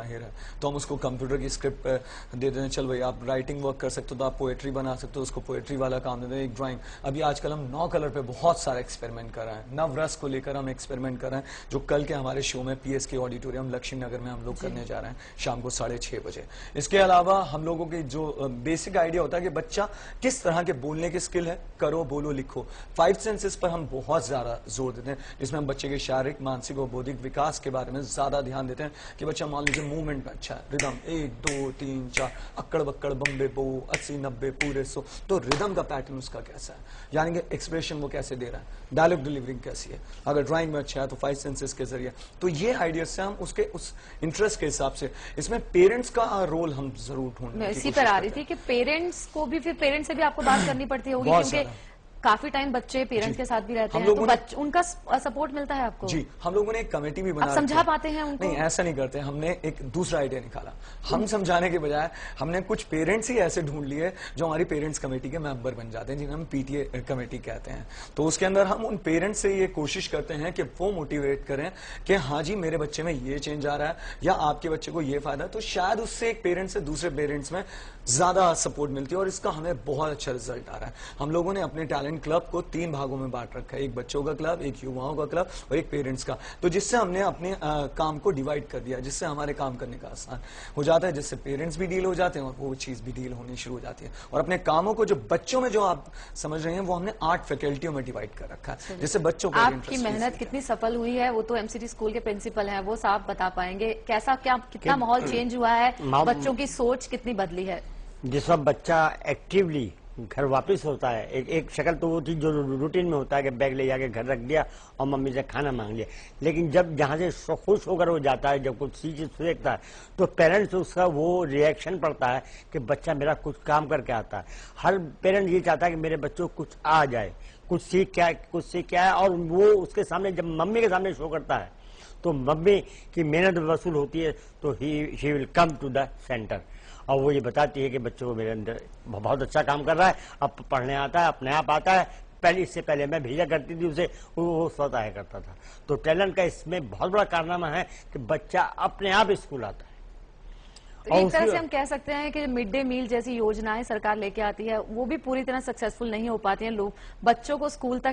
माहिर है तो हम उसको कंप्यूटर की स्क्रिप्ट दे देते हैं, चल भाई आप राइटिंग वर्क कर सकते हो तो आप पोएट्री बना सकते हो, उसको पोएट्री वाला काम दे दें, एक ड्राइंग। अभी आजकल हम 9 कलर पे बहुत सारा एक्सपेरिमेंट कर रहे हैं, नवरस को लेकर हम एक्सपेरिमेंट कर रहे हैं, जो कल के हमारे शो में पीएसके ऑडिटोरियम लक्ष्मी नगर में हम लोग करने जा रहे हैं शाम को 6:30 बजे। इसके अलावा हम लोगों की जो बेसिक आइडिया होता है कि बच्चा किस तरह के बोलने की स्किल है, करो बोलो लिखो, 5 सेंसेस पर हम बहुत ज्यादा जोर देते हैं, जिसमें हम बच्चे के शारीरिक मानसिक और बौद्धिक विकास के बारे में ज्यादा ध्यान देते हैं कि बच्चा मान लीजिए मूवमेंट में अच्छा है, रिदम 1 2 3 4 अक्कड़ बक्कड़ बम्बे बो 80 90 पूरे 100, तो रिदम का पैटर्न उसका कैसा है, यानी कि एक्सप्रेशन वो कैसे दे रहा है, डायलॉग डिलीवरिंग कैसी है, अगर ड्राइंग में अच्छा है तो 5 सेंसेस के जरिए। तो ये आइडिया से हम उसके उस इंटरेस्ट के हिसाब से इसमें पेरेंट्स का रोल हम जरूर ढूंढने इसी पर आ रही थी कि पेरेंट्स को भी, फिर पेरेंट्स से भी आपको बात करनी पड़ती होगी, क्योंकि काफी टाइम बच्चे पेरेंट्स के साथ भी रहते हैं, तो उनका सपोर्ट मिलता है आपको? जी, हम लोगों ने एक कमेटी भी बना, आप समझा पाते हैं उनको? नहीं, ऐसा नहीं करते, हमने एक दूसरा आइडिया निकाला, हम समझाने के बजाय हमने कुछ पेरेंट्स ही ऐसे ढूंढ लिए जो हमारी पेरेंट्स कमेटी के मेंबर बन जाते हैं, जिन्हें हम पीटीए कमेटी कहते हैं। तो उसके अंदर हम उन पेरेंट्स से ये कोशिश करते हैं कि वो मोटिवेट करें कि हाँ जी मेरे बच्चे में ये चेंज आ रहा है या आपके बच्चे को ये फायदा है, तो शायद उससे एक पेरेंट्स से दूसरे पेरेंट्स में ज्यादा सपोर्ट मिलती है और इसका हमें बहुत अच्छा रिजल्ट आ रहा है। हम लोगों ने अपने टैलेंट क्लब को 3 भागों में बांट रखा है, एक बच्चों का क्लब, एक युवाओं का क्लब और एक पेरेंट्स का, तो जिससे हमने अपने काम को डिवाइड कर दिया, जिससे हमारे काम करने का आसान हो जाता है, जिससे पेरेंट्स भी डील हो जाते हैं और वो चीज भी डील होनी शुरू हो जाती है। और अपने कामों को जो बच्चों में जो आप समझ रहे हैं वो हमने 8 फैकल्टियों में डिवाइड कर रखा है, जिससे बच्चों को आपकी मेहनत कितनी सफल हुई है वो तो एमसीटी स्कूल के प्रिंसिपल हैं, वो साफ बता पाएंगे। कैसा क्या कितना माहौल चेंज हुआ है, बच्चों की सोच कितनी बदली है? जिस वक्त बच्चा एक्टिवली घर वापस होता है, एक शक्ल तो वो थी जो रूटीन में होता है कि बैग ले जाके घर रख दिया और मम्मी से खाना मांग लिया, लेकिन जब जहां से खुश होकर वो जाता है, जब कुछ चीज देखता है तो पेरेंट्स उसका वो रिएक्शन पड़ता है कि बच्चा मेरा कुछ काम करके आता है। हर पेरेंट ये चाहता है कि मेरे बच्चों को कुछ आ जाए, कुछ सीख क्या है, और वो उसके सामने जब मम्मी के सामने शो करता है तो मम्मी की मेहनत वसूल होती है, तो she will come to the centre और वो ये बताती है कि बच्चों को मेरे अंदर बहुत अच्छा काम कर रहा है, अब पढ़ने आता है, अपने आप आता है, इससे पहले मैं भेजा करती थी उसे, वो स्वतः आया करता था। तो टैलेंट का इसमें बहुत बड़ा कारनामा है कि बच्चा अपने आप स्कूल आता है। तो एक तरह से हम कह सकते हैं कि मिड डे मील जैसी योजनाएं सरकार लेके आती है वो भी पूरी तरह सक्सेसफुल नहीं हो पाती हैं, लोग बच्चों को स्कूल तक